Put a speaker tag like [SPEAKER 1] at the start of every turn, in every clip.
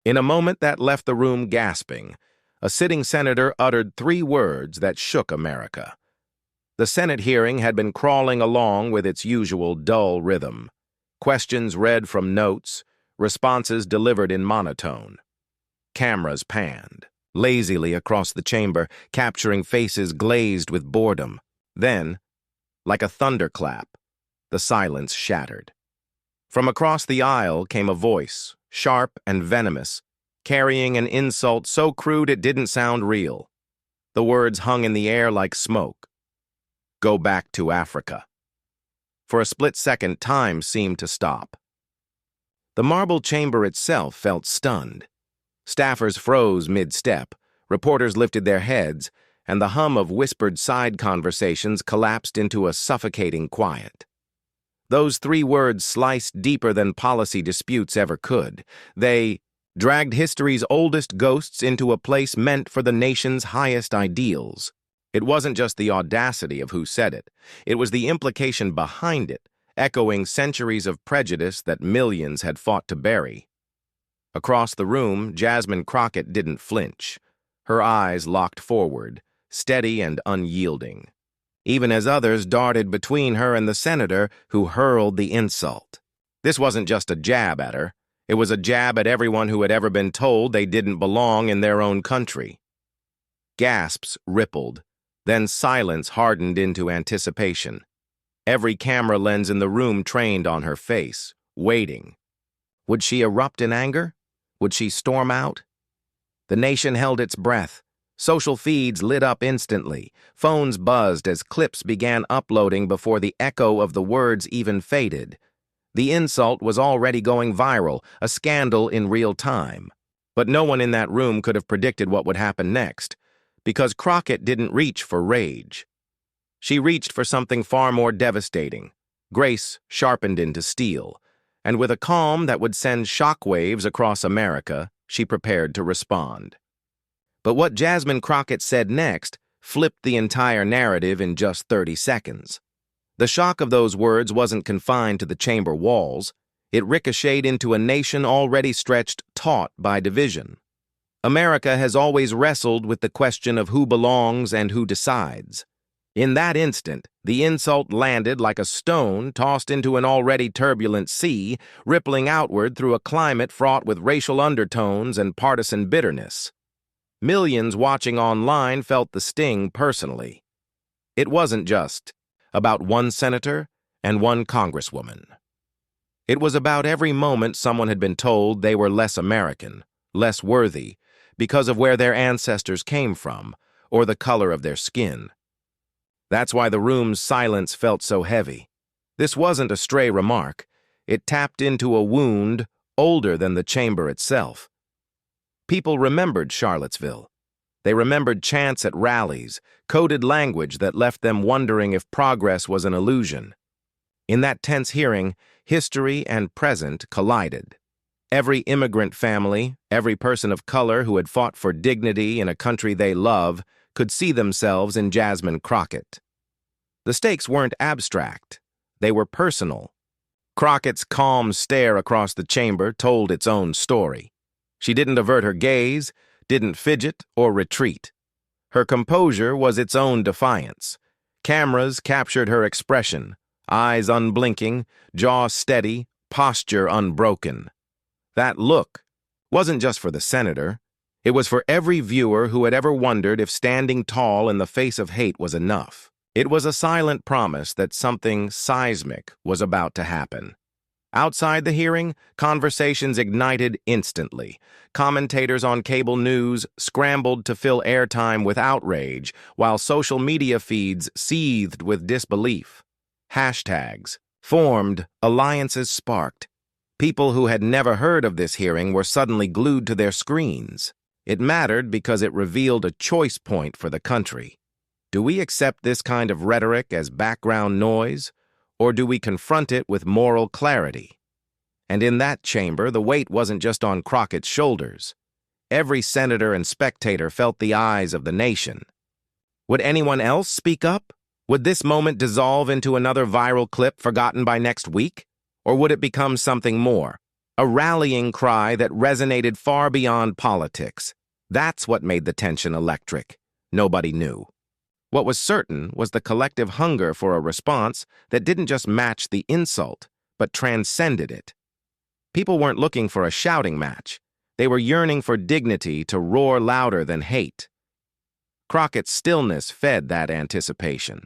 [SPEAKER 1] In a moment that left the room gasping, a sitting senator uttered 3 words that shook America. The Senate hearing had been crawling along with its usual dull rhythm. Questions read from notes, responses delivered in monotone. Cameras panned lazily across the chamber, capturing faces glazed with boredom. Then, like a thunderclap, the silence shattered. From across the aisle came a voice, sharp and venomous, carrying an insult so crude it didn't sound real. The words hung in the air like smoke. Go back to Africa. For a split second, time seemed to stop. The marble chamber itself felt stunned. Staffers froze mid-step, reporters lifted their heads, and the hum of whispered side conversations collapsed into a suffocating quiet. Those 3 words sliced deeper than policy disputes ever could. They dragged history's oldest ghosts into a place meant for the nation's highest ideals. It wasn't just the audacity of who said it. It was the implication behind it, echoing centuries of prejudice that millions had fought to bury. Across the room, Jasmine Crockett didn't flinch. Her eyes locked forward, steady and unyielding, even as others darted between her and the senator who hurled the insult. This wasn't just a jab at her. It was a jab at everyone who had ever been told they didn't belong in their own country. Gasps rippled, then silence hardened into anticipation. Every camera lens in the room trained on her face, waiting. Would she erupt in anger? Would she storm out? The nation held its breath. Social feeds lit up instantly. Phones buzzed as clips began uploading before the echo of the words even faded. The insult was already going viral, a scandal in real time. But no one in that room could have predicted what would happen next, because Crockett didn't reach for rage. She reached for something far more devastating, grace sharpened into steel, and with a calm that would send shockwaves across America, she prepared to respond. But what Jasmine Crockett said next flipped the entire narrative in just 30 seconds. The shock of those words wasn't confined to the chamber walls. It ricocheted into a nation already stretched taut by division. America has always wrestled with the question of who belongs and who decides. In that instant, the insult landed like a stone tossed into an already turbulent sea, rippling outward through a climate fraught with racial undertones and partisan bitterness. Millions watching online felt the sting personally. It wasn't just about one senator and one congresswoman. It was about every moment someone had been told they were less American, less worthy, because of where their ancestors came from or the color of their skin. That's why the room's silence felt so heavy. This wasn't a stray remark. It tapped into a wound older than the chamber itself. People remembered Charlottesville. They remembered chants at rallies, coded language that left them wondering if progress was an illusion. In that tense hearing, history and present collided. Every immigrant family, every person of color who had fought for dignity in a country they love, could see themselves in Jasmine Crockett. The stakes weren't abstract. They were personal. Crockett's calm stare across the chamber told its own story. She didn't avert her gaze, didn't fidget or retreat. Her composure was its own defiance. Cameras captured her expression, eyes unblinking, jaw steady, posture unbroken. That look wasn't just for the senator. It was for every viewer who had ever wondered if standing tall in the face of hate was enough. It was a silent promise that something seismic was about to happen. Outside the hearing, conversations ignited instantly. Commentators on cable news scrambled to fill airtime with outrage, while social media feeds seethed with disbelief. Hashtags formed, alliances sparked. People who had never heard of this hearing were suddenly glued to their screens. It mattered because it revealed a choice point for the country. Do we accept this kind of rhetoric as background noise, or do we confront it with moral clarity? And in that chamber, the weight wasn't just on Crockett's shoulders. Every senator and spectator felt the eyes of the nation. Would anyone else speak up? Would this moment dissolve into another viral clip forgotten by next week? Or would it become something more? A rallying cry that resonated far beyond politics. That's what made the tension electric. Nobody knew. What was certain was the collective hunger for a response that didn't just match the insult, but transcended it. People weren't looking for a shouting match. They were yearning for dignity to roar louder than hate. Crockett's stillness fed that anticipation.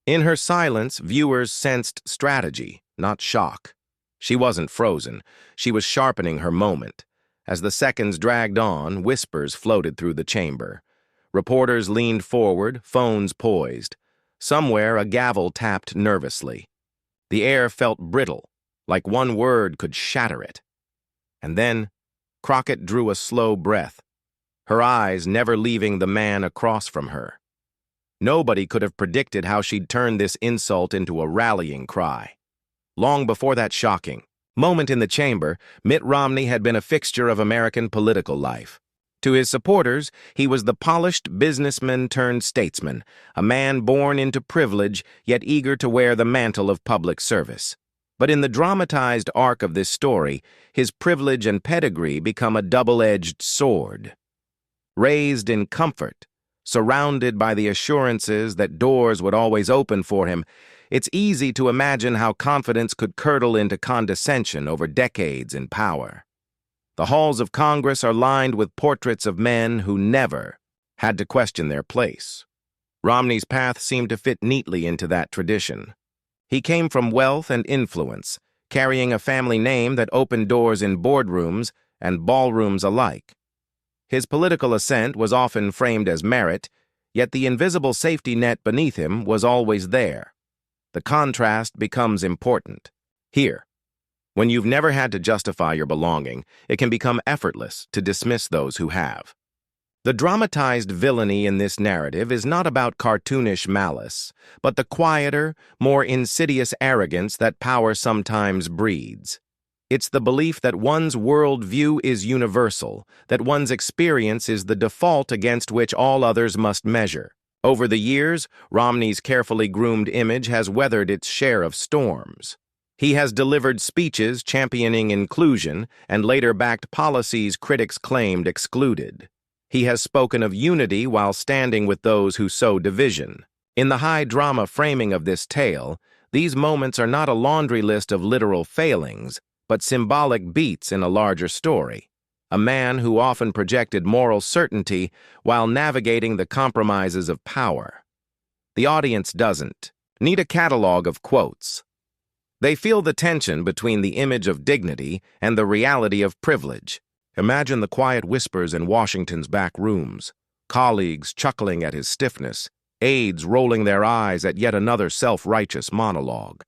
[SPEAKER 1] In her silence, viewers sensed strategy, not shock. She wasn't frozen. She was sharpening her moment. As the seconds dragged on, whispers floated through the chamber. Reporters leaned forward, phones poised. Somewhere, a gavel tapped nervously. The air felt brittle, like one word could shatter it. And then, Crockett drew a slow breath, her eyes never leaving the man across from her. Nobody could have predicted how she'd turn this insult into a rallying cry. Long before that shocking moment in the chamber, Mitt Romney had been a fixture of American political life. To his supporters, he was the polished businessman-turned-statesman, a man born into privilege, yet eager to wear the mantle of public service. But in the dramatized arc of this story, his privilege and pedigree become a double-edged sword. Raised in comfort, surrounded by the assurances that doors would always open for him, it's easy to imagine how confidence could curdle into condescension over decades in power. The halls of Congress are lined with portraits of men who never had to question their place. Romney's path seemed to fit neatly into that tradition. He came from wealth and influence, carrying a family name that opened doors in boardrooms and ballrooms alike. His political ascent was often framed as merit, yet the invisible safety net beneath him was always there. The contrast becomes important. Here, when you've never had to justify your belonging, it can become effortless to dismiss those who have. The dramatized villainy in this narrative is not about cartoonish malice, but the quieter, more insidious arrogance that power sometimes breeds. It's the belief that one's worldview is universal, that one's experience is the default against which all others must measure. Over the years, Romney's carefully groomed image has weathered its share of storms. He has delivered speeches championing inclusion and later backed policies critics claimed excluded. He has spoken of unity while standing with those who sow division. In the high-drama framing of this tale, these moments are not a laundry list of literal failings, but symbolic beats in a larger story. A man who often projected moral certainty while navigating the compromises of power. The audience doesn't need a catalog of quotes. They feel the tension between the image of dignity and the reality of privilege. Imagine the quiet whispers in Washington's back rooms, colleagues chuckling at his stiffness, aides rolling their eyes at yet another self-righteous monologue.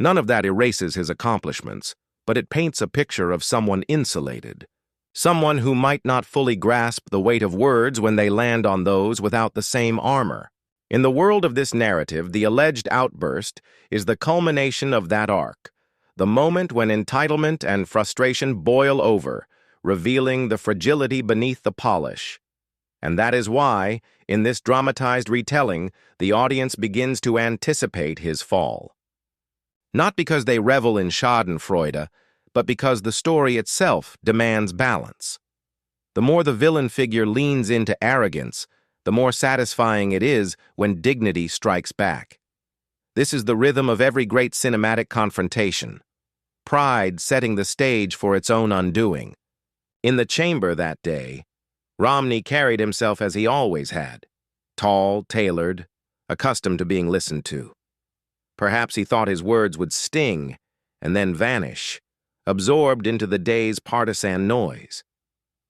[SPEAKER 1] None of that erases his accomplishments, but it paints a picture of someone insulated, someone who might not fully grasp the weight of words when they land on those without the same armor. In the world of this narrative, the alleged outburst is the culmination of that arc, the moment when entitlement and frustration boil over, revealing the fragility beneath the polish. And that is why, in this dramatized retelling, the audience begins to anticipate his fall. Not because they revel in schadenfreude, but because the story itself demands balance. The more the villain figure leans into arrogance, the more satisfying it is when dignity strikes back. This is the rhythm of every great cinematic confrontation, pride setting the stage for its own undoing. In the chamber that day, Romney carried himself as he always had, tall, tailored, accustomed to being listened to. Perhaps he thought his words would sting and then vanish, absorbed into the day's partisan noise.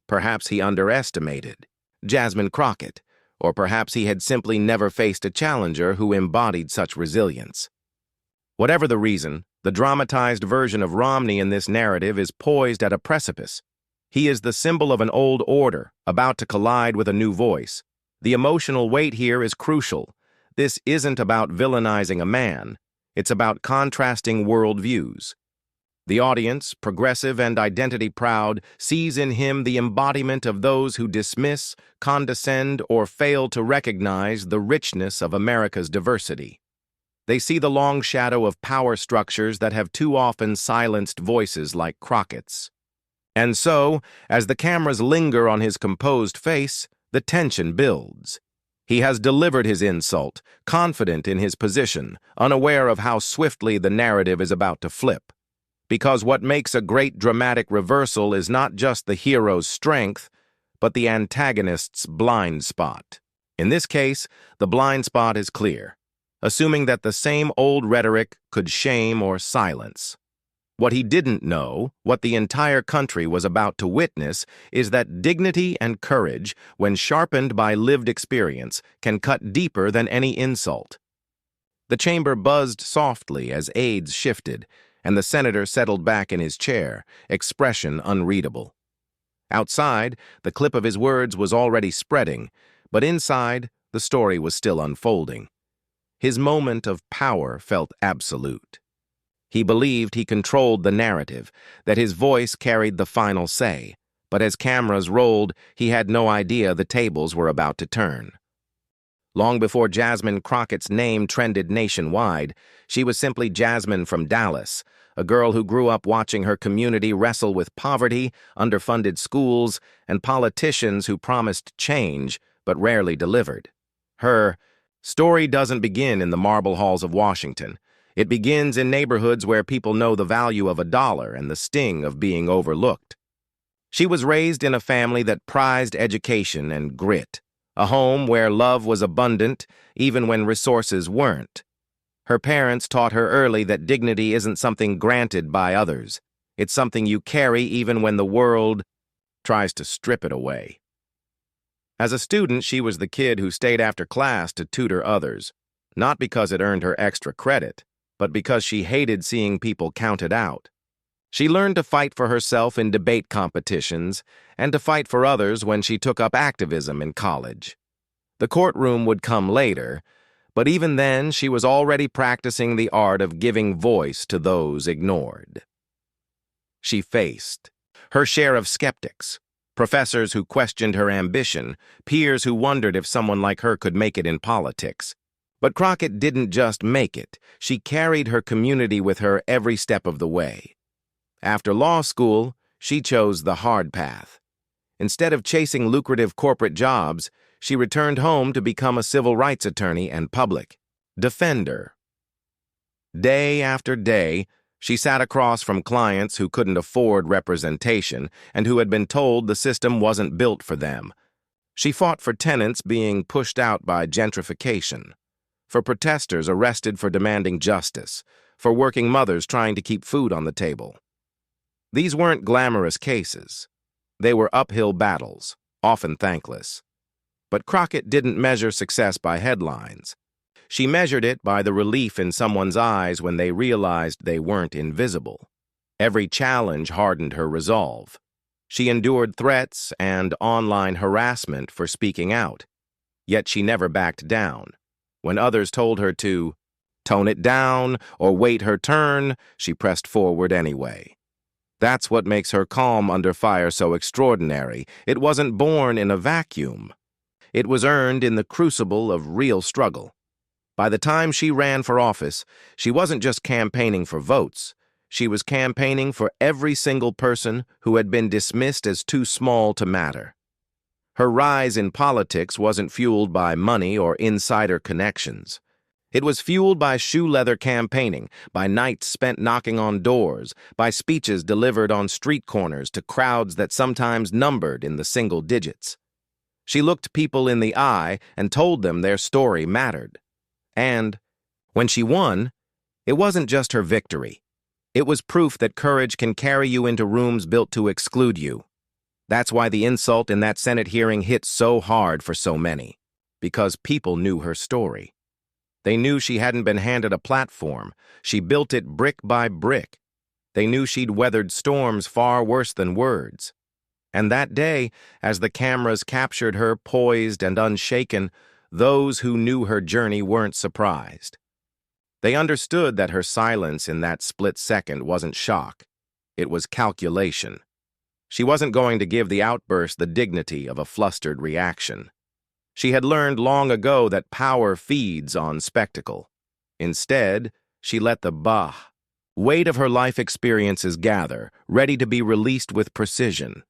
[SPEAKER 1] Perhaps he underestimated Jasmine Crockett, or perhaps he had simply never faced a challenger who embodied such resilience. Whatever the reason, the dramatized version of Romney in this narrative is poised at a precipice. He is the symbol of an old order, about to collide with a new voice. The emotional weight here is crucial. This isn't about villainizing a man. It's about contrasting worldviews. The audience, progressive and identity-proud, sees in him the embodiment of those who dismiss, condescend, or fail to recognize the richness of America's diversity. They see the long shadow of power structures that have too often silenced voices like Crockett's. And so, as the cameras linger on his composed face, the tension builds. He has delivered his insult, confident in his position, unaware of how swiftly the narrative is about to flip. Because what makes a great dramatic reversal is not just the hero's strength, but the antagonist's blind spot. In this case, the blind spot is clear, assuming that the same old rhetoric could shame or silence. What he didn't know, what the entire country was about to witness, is that dignity and courage, when sharpened by lived experience, can cut deeper than any insult. The chamber buzzed softly as aides shifted, and the senator settled back in his chair, expression unreadable. Outside, the clip of his words was already spreading, but inside, the story was still unfolding. His moment of power felt absolute. He believed he controlled the narrative, that his voice carried the final say, but as cameras rolled, he had no idea the tables were about to turn. Long before Jasmine Crockett's name trended nationwide, she was simply Jasmine from Dallas, a girl who grew up watching her community wrestle with poverty, underfunded schools, and politicians who promised change but rarely delivered. Her story doesn't begin in the marble halls of Washington. It begins in neighborhoods where people know the value of $1 and the sting of being overlooked. She was raised in a family that prized education and grit, a home where love was abundant even when resources weren't. Her parents taught her early that dignity isn't something granted by others. It's something you carry even when the world tries to strip it away. As a student, she was the kid who stayed after class to tutor others, not because it earned her extra credit, but because she hated seeing people counted out. She learned to fight for herself in debate competitions and to fight for others when she took up activism in college. The courtroom would come later, but even then she was already practicing the art of giving voice to those ignored. She faced her share of skeptics, professors who questioned her ambition, peers who wondered if someone like her could make it in politics. But Crockett didn't just make it. She carried her community with her every step of the way. After law school, she chose the hard path. Instead of chasing lucrative corporate jobs, she returned home to become a civil rights attorney and public defender. Day after day, she sat across from clients who couldn't afford representation and who had been told the system wasn't built for them. She fought for tenants being pushed out by gentrification, for protesters arrested for demanding justice, for working mothers trying to keep food on the table. These weren't glamorous cases. They were uphill battles, often thankless. But Crockett didn't measure success by headlines. She measured it by the relief in someone's eyes when they realized they weren't invisible. Every challenge hardened her resolve. She endured threats and online harassment for speaking out, yet she never backed down. When others told her to tone it down or wait her turn, she pressed forward anyway. That's what makes her calm under fire so extraordinary. It wasn't born in a vacuum. It was earned in the crucible of real struggle. By the time she ran for office, she wasn't just campaigning for votes. She was campaigning for every single person who had been dismissed as too small to matter. Her rise in politics wasn't fueled by money or insider connections. It was fueled by shoe-leather campaigning, by nights spent knocking on doors, by speeches delivered on street corners to crowds that sometimes numbered in the single digits. She looked people in the eye and told them their story mattered. And when she won, it wasn't just her victory. It was proof that courage can carry you into rooms built to exclude you. That's why the insult in that Senate hearing hit so hard for so many, because people knew her story. They knew she hadn't been handed a platform. She built it brick by brick. They knew she'd weathered storms far worse than words. And that day, as the cameras captured her poised and unshaken, those who knew her journey weren't surprised. They understood that her silence in that split second wasn't shock. It was calculation. She wasn't going to give the outburst the dignity of a flustered reaction. She had learned long ago that power feeds on spectacle. Instead, she let the weight of her life experiences gather, ready to be released with precision.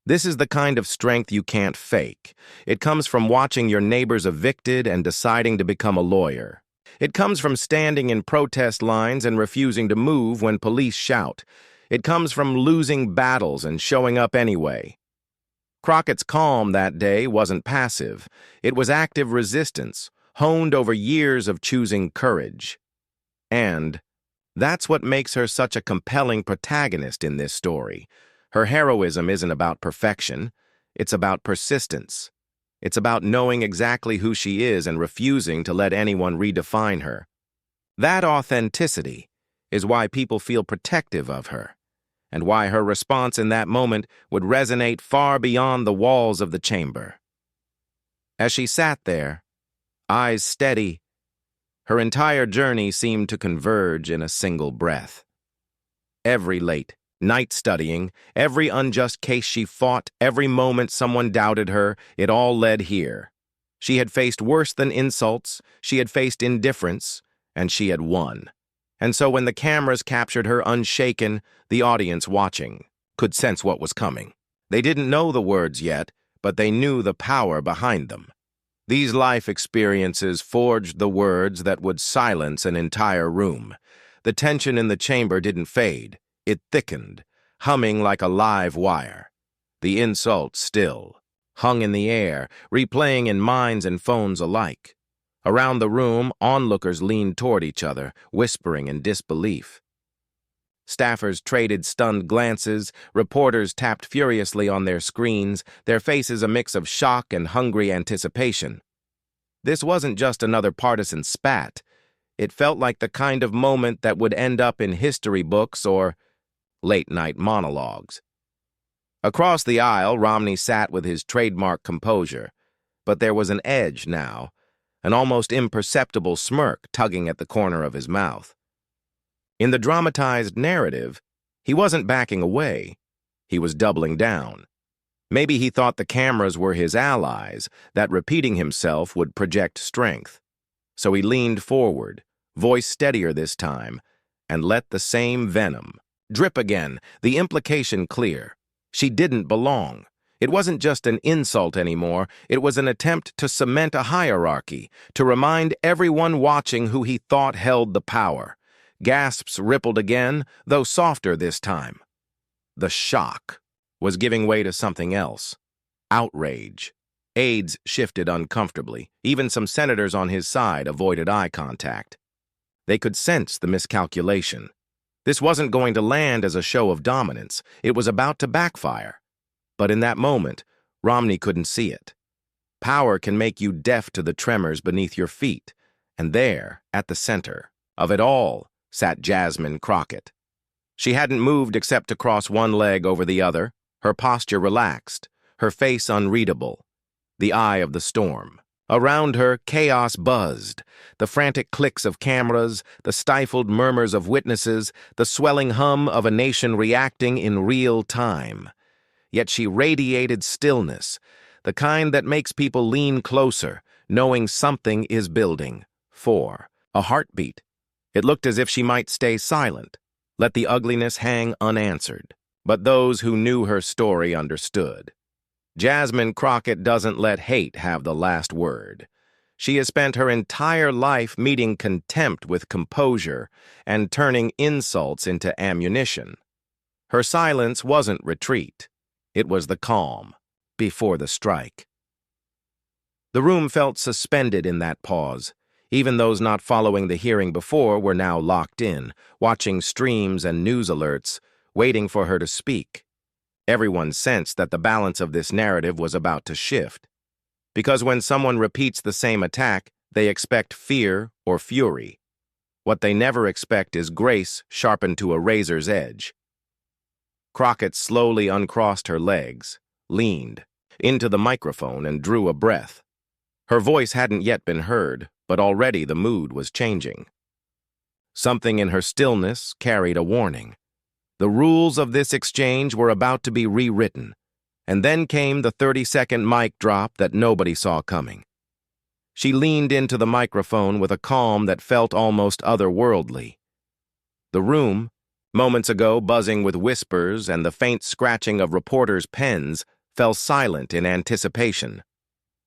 [SPEAKER 1] This is the kind of strength you can't fake. It comes from watching your neighbors evicted and deciding to become a lawyer. It comes from standing in protest lines and refusing to move when police shout. It comes from losing battles and showing up anyway. Crockett's calm that day wasn't passive. It was active resistance, honed over years of choosing courage. And that's what makes her such a compelling protagonist in this story. Her heroism isn't about perfection. It's about persistence. It's about knowing exactly who she is and refusing to let anyone redefine her. That authenticity is why people feel protective of her, and why her response in that moment would resonate far beyond the walls of the chamber. As she sat there, eyes steady, her entire journey seemed to converge in a single breath. Every late night studying, every unjust case she fought, every moment someone doubted her, it all led here. She had faced worse than insults, she had faced indifference, and she had won. And so when the cameras captured her unshaken, the audience watching could sense what was coming. They didn't know the words yet, but they knew the power behind them. These life experiences forged the words that would silence an entire room. The tension in the chamber didn't fade. It thickened, humming like a live wire. The insult still hung in the air, replaying in minds and phones alike. Around the room, onlookers leaned toward each other, whispering in disbelief. Staffers traded stunned glances, reporters tapped furiously on their screens, their faces a mix of shock and hungry anticipation. This wasn't just another partisan spat. It felt like the kind of moment that would end up in history books or late-night monologues. Across the aisle, Romney sat with his trademark composure, but there was an edge now, an almost imperceptible smirk tugging at the corner of his mouth. In the dramatized narrative, he wasn't backing away. He was doubling down. Maybe he thought the cameras were his allies, that repeating himself would project strength. So he leaned forward, voice steadier this time, and let the same venom drip again, the implication clear. She didn't belong. It wasn't just an insult anymore, it was an attempt to cement a hierarchy, to remind everyone watching who he thought held the power. Gasps rippled again, though softer this time. The shock was giving way to something else. Outrage. Aides shifted uncomfortably. Even some senators on his side avoided eye contact. They could sense the miscalculation. This wasn't going to land as a show of dominance. It was about to backfire. But in that moment, Romney couldn't see it. Power can make you deaf to the tremors beneath your feet. And there, at the center of it all, sat Jasmine Crockett. She hadn't moved except to cross one leg over the other, her posture relaxed, her face unreadable, the eye of the storm. Around her, chaos buzzed, the frantic clicks of cameras, the stifled murmurs of witnesses, the swelling hum of a nation reacting in real time. Yet she radiated stillness, the kind that makes people lean closer, knowing something is building. A heartbeat. It looked as if she might stay silent, let the ugliness hang unanswered. But those who knew her story understood. Jasmine Crockett doesn't let hate have the last word. She has spent her entire life meeting contempt with composure and turning insults into ammunition. Her silence wasn't retreat. It was the calm before the strike. The room felt suspended in that pause. Even those not following the hearing before were now locked in, watching streams and news alerts, waiting for her to speak. Everyone sensed that the balance of this narrative was about to shift. Because when someone repeats the same attack, they expect fear or fury. What they never expect is grace sharpened to a razor's edge. Crockett slowly uncrossed her legs, leaned into the microphone and drew a breath. Her voice hadn't yet been heard, but already the mood was changing. Something in her stillness carried a warning. The rules of this exchange were about to be rewritten, and then came the 30-second mic drop that nobody saw coming. She leaned into the microphone with a calm that felt almost otherworldly. The room, moments ago buzzing with whispers and the faint scratching of reporters' pens, fell silent in anticipation.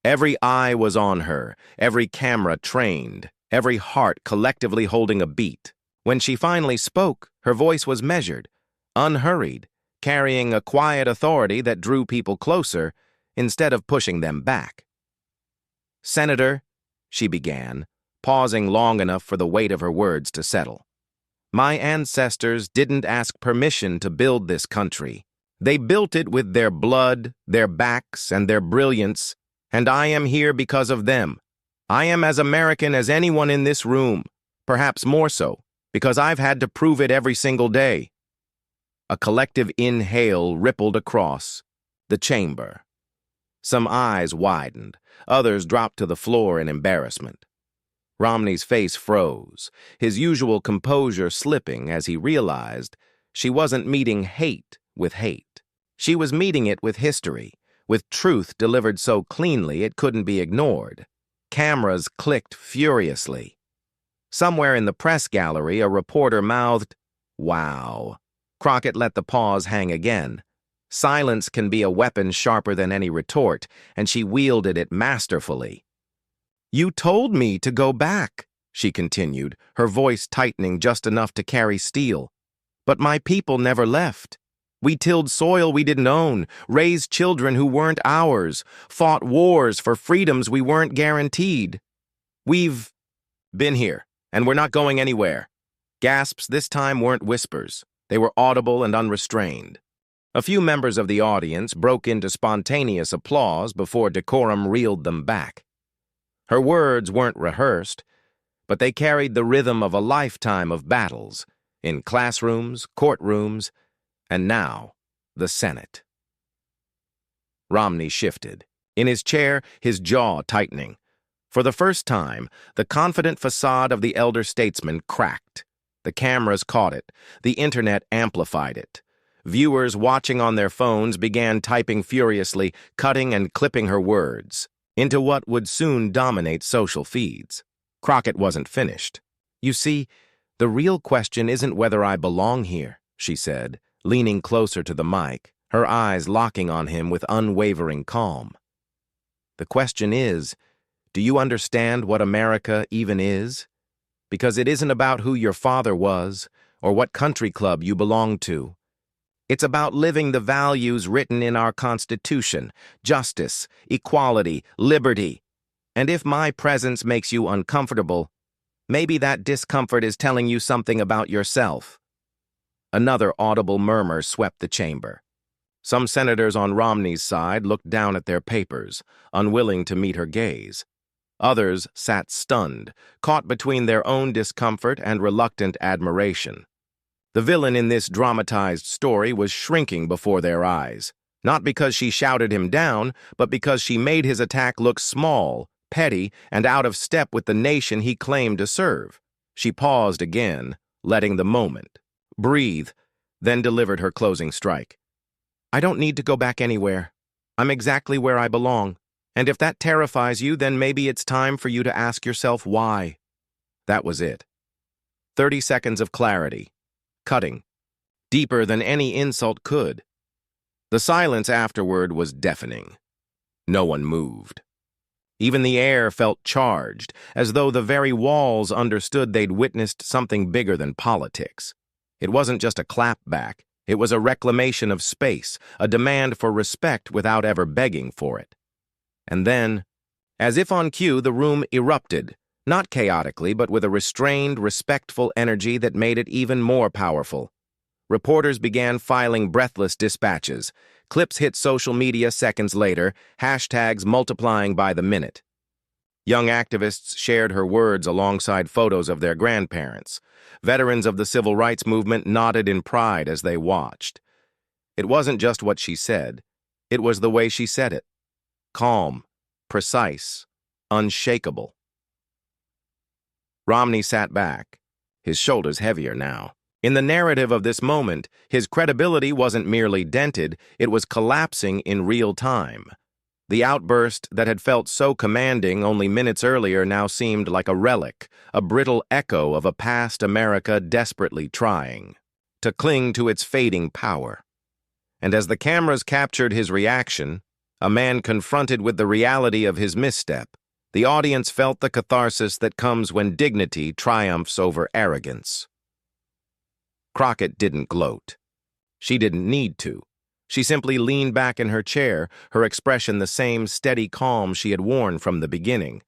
[SPEAKER 1] Every eye was on her, every camera trained, every heart collectively holding a beat. When she finally spoke, her voice was measured, unhurried, carrying a quiet authority that drew people closer instead of pushing them back. "Senator," she began, pausing long enough for the weight of her words to settle. "My ancestors didn't ask permission to build this country. They built it with their blood, their backs, and their brilliance, and I am here because of them. I am as American as anyone in this room, perhaps more so, because I've had to prove it every single day." A collective inhale rippled across the chamber. Some eyes widened, others dropped to the floor in embarrassment. Romney's face froze, his usual composure slipping as he realized she wasn't meeting hate with hate. She was meeting it with history, with truth delivered so cleanly it couldn't be ignored. Cameras clicked furiously. Somewhere in the press gallery, a reporter mouthed, "Wow." Crockett let the pause hang again. Silence can be a weapon sharper than any retort, and she wielded it masterfully. "You told me to go back," she continued, her voice tightening just enough to carry steel. "But my people never left. We tilled soil we didn't own, raised children who weren't ours, fought wars for freedoms we weren't guaranteed. We've been here, and we're not going anywhere." Gasps this time weren't whispers. They were audible and unrestrained. A few members of the audience broke into spontaneous applause before decorum reeled them back. Her words weren't rehearsed, but they carried the rhythm of a lifetime of battles, in classrooms, courtrooms, and now, the Senate. Romney shifted. In his chair, his jaw tightening. For the first time, the confident facade of the elder statesman cracked. The cameras caught it. The internet amplified it. Viewers watching on their phones began typing furiously, cutting and clipping her words into what would soon dominate social feeds. Crockett wasn't finished. "You see, the real question isn't whether I belong here," she said, leaning closer to the mic, her eyes locking on him with unwavering calm. "The question is, do you understand what America even is? Because it isn't about who your father was or what country club you belong to. It's about living the values written in our Constitution: justice, equality, liberty. And if my presence makes you uncomfortable, maybe that discomfort is telling you something about yourself." Another audible murmur swept the chamber. Some senators on Romney's side looked down at their papers, unwilling to meet her gaze. Others sat stunned, caught between their own discomfort and reluctant admiration. The villain in this dramatized story was shrinking before their eyes, not because she shouted him down, but because she made his attack look small, petty, and out of step with the nation he claimed to serve. She paused again, letting the moment breathe, then delivered her closing strike. "I don't need to go back anywhere. I'm exactly where I belong. And if that terrifies you, then maybe it's time for you to ask yourself why." That was it. 30 seconds of clarity. Cutting. Deeper than any insult could. The silence afterward was deafening. No one moved. Even the air felt charged, as though the very walls understood they'd witnessed something bigger than politics. It wasn't just a clapback. It was a reclamation of space, a demand for respect without ever begging for it. And then, as if on cue, the room erupted, not chaotically, but with a restrained, respectful energy that made it even more powerful. Reporters began filing breathless dispatches. Clips hit social media seconds later, hashtags multiplying by the minute. Young activists shared her words alongside photos of their grandparents. Veterans of the civil rights movement nodded in pride as they watched. It wasn't just what she said. It was the way she said it. Calm, precise, unshakable. Romney sat back, his shoulders heavier now. In the narrative of this moment, his credibility wasn't merely dented, it was collapsing in real time. The outburst that had felt so commanding only minutes earlier now seemed like a relic, a brittle echo of a past America desperately trying to cling to its fading power. And as the cameras captured his reaction, a man confronted with the reality of his misstep, the audience felt the catharsis that comes when dignity triumphs over arrogance. Crockett didn't gloat. She didn't need to. She simply leaned back in her chair, her expression the same steady calm she had worn from the beginning.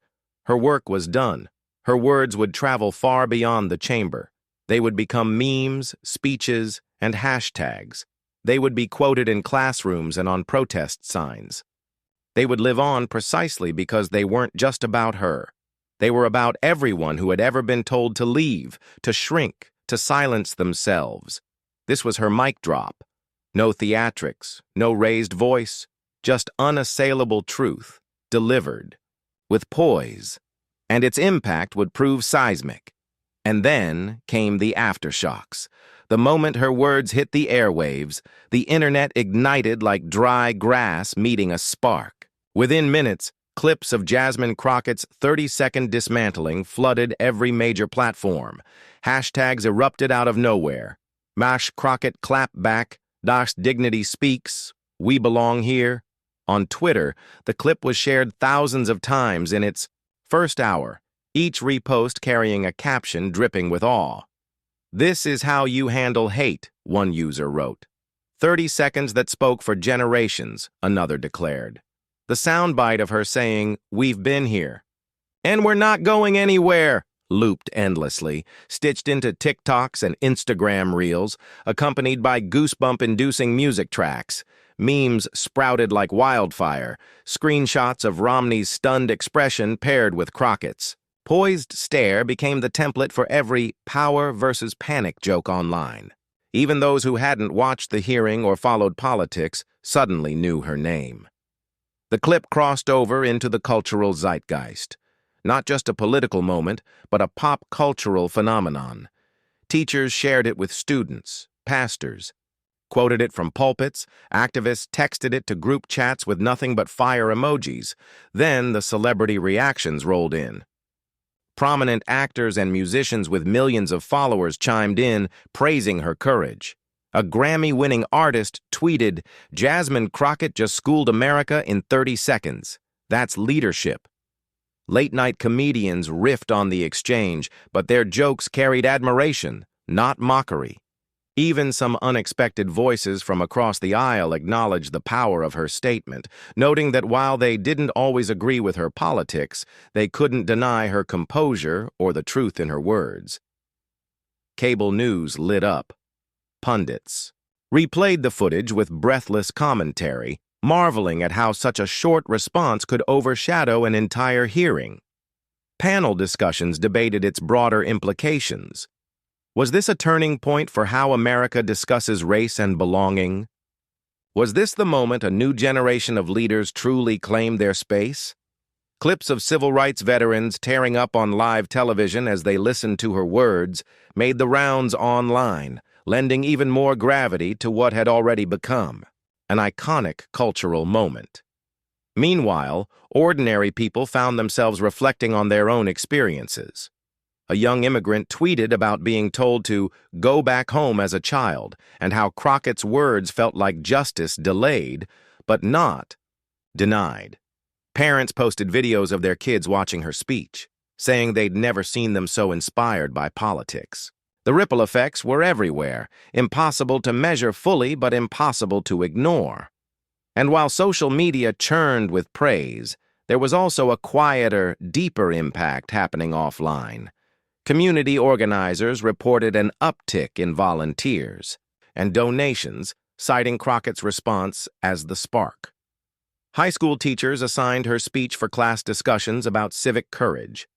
[SPEAKER 1] Her work was done. Her words would travel far beyond the chamber. They would become memes, speeches, and hashtags. They would be quoted in classrooms and on protest signs. They would live on precisely because they weren't just about her. They were about everyone who had ever been told to leave, to shrink, to silence themselves. This was her mic drop. No theatrics, no raised voice, just unassailable truth, delivered, with poise, and its impact would prove seismic. And then came the aftershocks. The moment her words hit the airwaves, the internet ignited like dry grass meeting a spark. Within minutes, clips of Jasmine Crockett's 30-second dismantling flooded every major platform. Hashtags erupted out of nowhere. Mash Crockett clapback, Das Dignity Speaks, We Belong Here. On Twitter, the clip was shared thousands of times in its first hour, each repost carrying a caption dripping with awe. "This is how you handle hate," one user wrote. 30 seconds that spoke for generations, another declared. The soundbite of her saying, "We've been here," and "We're not going anywhere," looped endlessly, stitched into TikToks and Instagram reels, accompanied by goosebump-inducing music tracks. Memes sprouted like wildfire, screenshots of Romney's stunned expression paired with Crockett's poised stare became the template for every power versus panic joke online. Even those who hadn't watched the hearing or followed politics suddenly knew her name. The clip crossed over into the cultural zeitgeist. Not just a political moment, but a pop cultural phenomenon. Teachers shared it with students, pastors, quoted it from pulpits, activists texted it to group chats with nothing but fire emojis. Then the celebrity reactions rolled in. Prominent actors and musicians with millions of followers chimed in, praising her courage. A Grammy-winning artist tweeted, "Jasmine Crockett just schooled America in 30 seconds. That's leadership." Late-night comedians riffed on the exchange, but their jokes carried admiration, not mockery. Even some unexpected voices from across the aisle acknowledged the power of her statement, noting that while they didn't always agree with her politics, they couldn't deny her composure or the truth in her words. Cable news lit up. Pundits replayed the footage with breathless commentary, marveling at how such a short response could overshadow an entire hearing. Panel discussions debated its broader implications. Was this a turning point for how America discusses race and belonging? Was this the moment a new generation of leaders truly claimed their space? Clips of civil rights veterans tearing up on live television as they listened to her words made the rounds online, lending even more gravity to what had already become an iconic cultural moment. Meanwhile, ordinary people found themselves reflecting on their own experiences. A young immigrant tweeted about being told to go back home as a child and how Crockett's words felt like justice delayed, but not denied. Parents posted videos of their kids watching her speech, saying they'd never seen them so inspired by politics. The ripple effects were everywhere, impossible to measure fully but impossible to ignore. And while social media churned with praise, there was also a quieter, deeper impact happening offline. Community organizers reported an uptick in volunteers and donations, citing Crockett's response as the spark. High school teachers assigned her speech for class discussions about civic courage.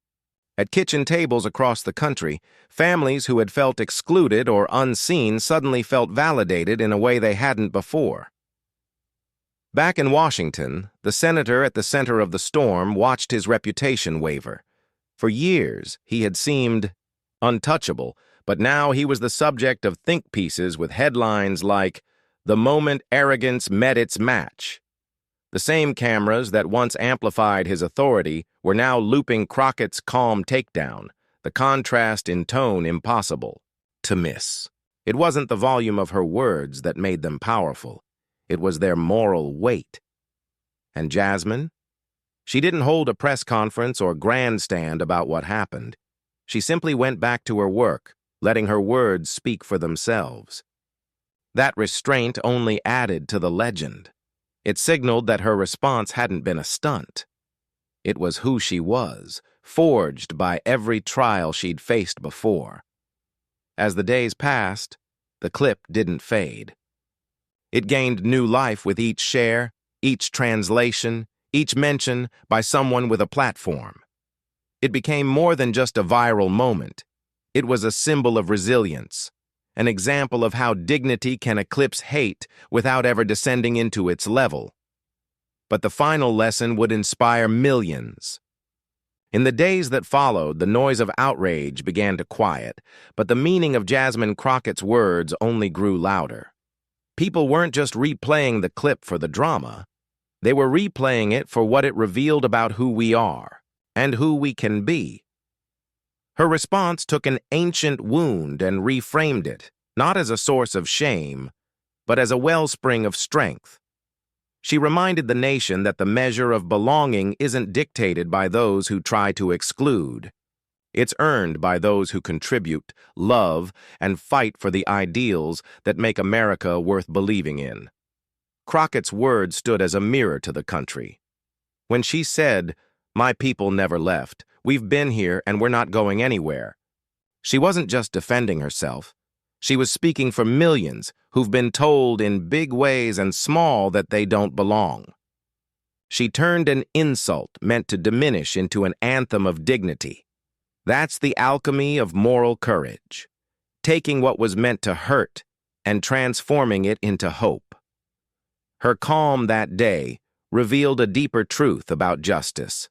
[SPEAKER 1] At kitchen tables across the country, families who had felt excluded or unseen suddenly felt validated in a way they hadn't before. Back in Washington, the senator at the center of the storm watched his reputation waver. For years, he had seemed untouchable, but now he was the subject of think pieces with headlines like, "The Moment Arrogance Met Its Match." The same cameras that once amplified his authority were now looping Crockett's calm takedown, the contrast in tone impossible to miss. It wasn't the volume of her words that made them powerful. It was their moral weight. And Jasmine? She didn't hold a press conference or grandstand about what happened. She simply went back to her work, letting her words speak for themselves. That restraint only added to the legend. It signaled that her response hadn't been a stunt. It was who she was, forged by every trial she'd faced before. As the days passed, the clip didn't fade. It gained new life with each share, each translation, each mention by someone with a platform. It became more than just a viral moment. It was a symbol of resilience, an example of how dignity can eclipse hate without ever descending into its level. But the final lesson would inspire millions. In the days that followed, the noise of outrage began to quiet, but the meaning of Jasmine Crockett's words only grew louder. People weren't just replaying the clip for the drama. They were replaying it for what it revealed about who we are and who we can be. Her response took an ancient wound and reframed it, not as a source of shame, but as a wellspring of strength. She reminded the nation that the measure of belonging isn't dictated by those who try to exclude. It's earned by those who contribute, love, and fight for the ideals that make America worth believing in. Crockett's words stood as a mirror to the country. When she said, "My people never left. We've been here and we're not going anywhere," she wasn't just defending herself. She was speaking for millions who've been told in big ways and small that they don't belong. She turned an insult meant to diminish into an anthem of dignity. That's the alchemy of moral courage, taking what was meant to hurt and transforming it into hope. Her calm that day revealed a deeper truth about justice.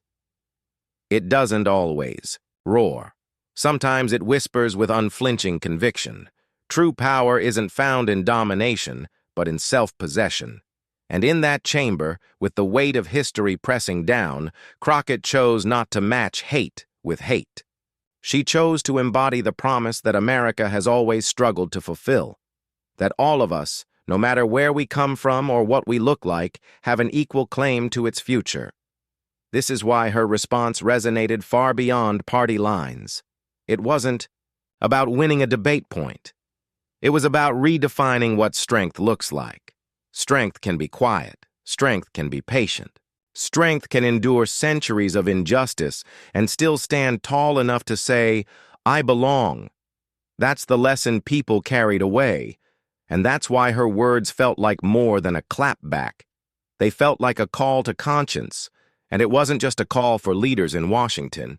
[SPEAKER 1] It doesn't always roar. Sometimes it whispers with unflinching conviction. True power isn't found in domination, but in self-possession. And in that chamber, with the weight of history pressing down, Crockett chose not to match hate with hate. She chose to embody the promise that America has always struggled to fulfill, that all of us, no matter where we come from or what we look like, have an equal claim to its future. This is why her response resonated far beyond party lines. It wasn't about winning a debate point. It was about redefining what strength looks like. Strength can be quiet. Strength can be patient. Strength can endure centuries of injustice and still stand tall enough to say, "I belong." That's the lesson people carried away, and that's why her words felt like more than a clapback. They felt like a call to conscience, and it wasn't just a call for leaders in Washington.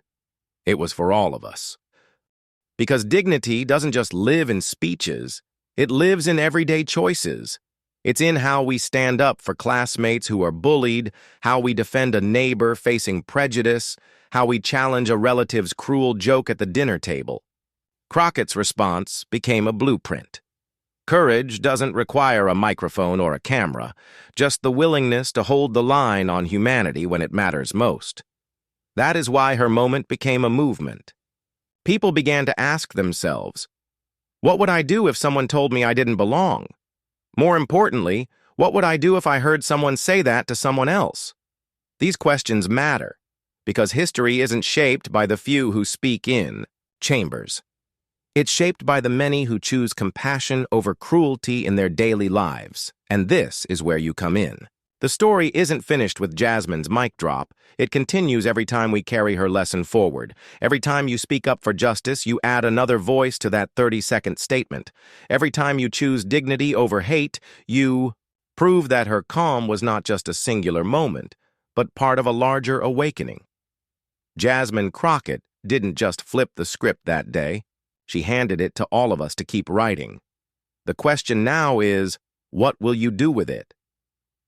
[SPEAKER 1] It was for all of us. Because dignity doesn't just live in speeches, it lives in everyday choices. It's in how we stand up for classmates who are bullied, how we defend a neighbor facing prejudice, how we challenge a relative's cruel joke at the dinner table. Crockett's response became a blueprint. Courage doesn't require a microphone or a camera, just the willingness to hold the line on humanity when it matters most. That is why her moment became a movement. People began to ask themselves, what would I do if someone told me I didn't belong? More importantly, what would I do if I heard someone say that to someone else? These questions matter, because history isn't shaped by the few who speak in chambers. It's shaped by the many who choose compassion over cruelty in their daily lives, and this is where you come in. The story isn't finished with Jasmine's mic drop. It continues every time we carry her lesson forward. Every time you speak up for justice, you add another voice to that 30-second statement. Every time you choose dignity over hate, you prove that her calm was not just a singular moment, but part of a larger awakening. Jasmine Crockett didn't just flip the script that day. She handed it to all of us to keep writing. The question now is, what will you do with it?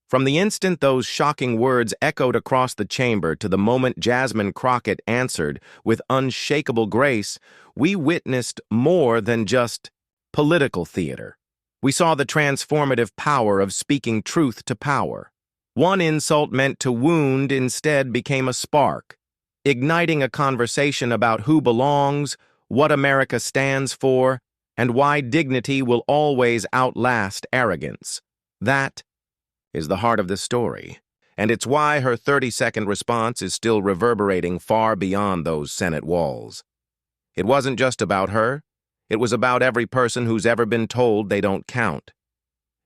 [SPEAKER 1] From the instant those shocking words echoed across the chamber to the moment Jasmine Crockett answered with unshakable grace, we witnessed more than just political theater. We saw the transformative power of speaking truth to power. One insult meant to wound instead became a spark, igniting a conversation about who belongs, what America stands for, and why dignity will always outlast arrogance. That is the heart of the story, and it's why her 30-second response is still reverberating far beyond those Senate walls. It wasn't just about her. It was about every person who's ever been told they don't count.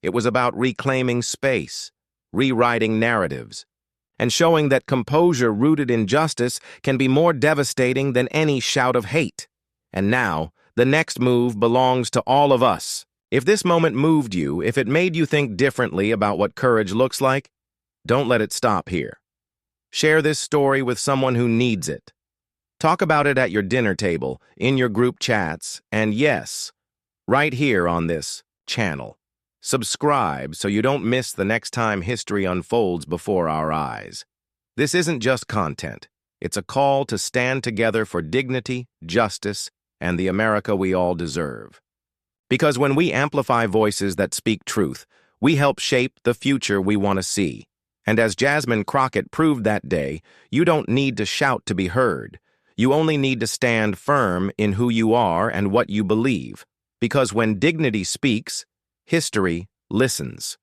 [SPEAKER 1] It was about reclaiming space, rewriting narratives, and showing that composure rooted in justice can be more devastating than any shout of hate. And now, the next move belongs to all of us. If this moment moved you, if it made you think differently about what courage looks like, don't let it stop here. Share this story with someone who needs it. Talk about it at your dinner table, in your group chats, and yes, right here on this channel. Subscribe so you don't miss the next time history unfolds before our eyes. This isn't just content. It's a call to stand together for dignity, justice, and the America we all deserve. Because when we amplify voices that speak truth, we help shape the future we want to see. And as Jasmine Crockett proved that day, you don't need to shout to be heard. You only need to stand firm in who you are and what you believe. Because when dignity speaks, history listens.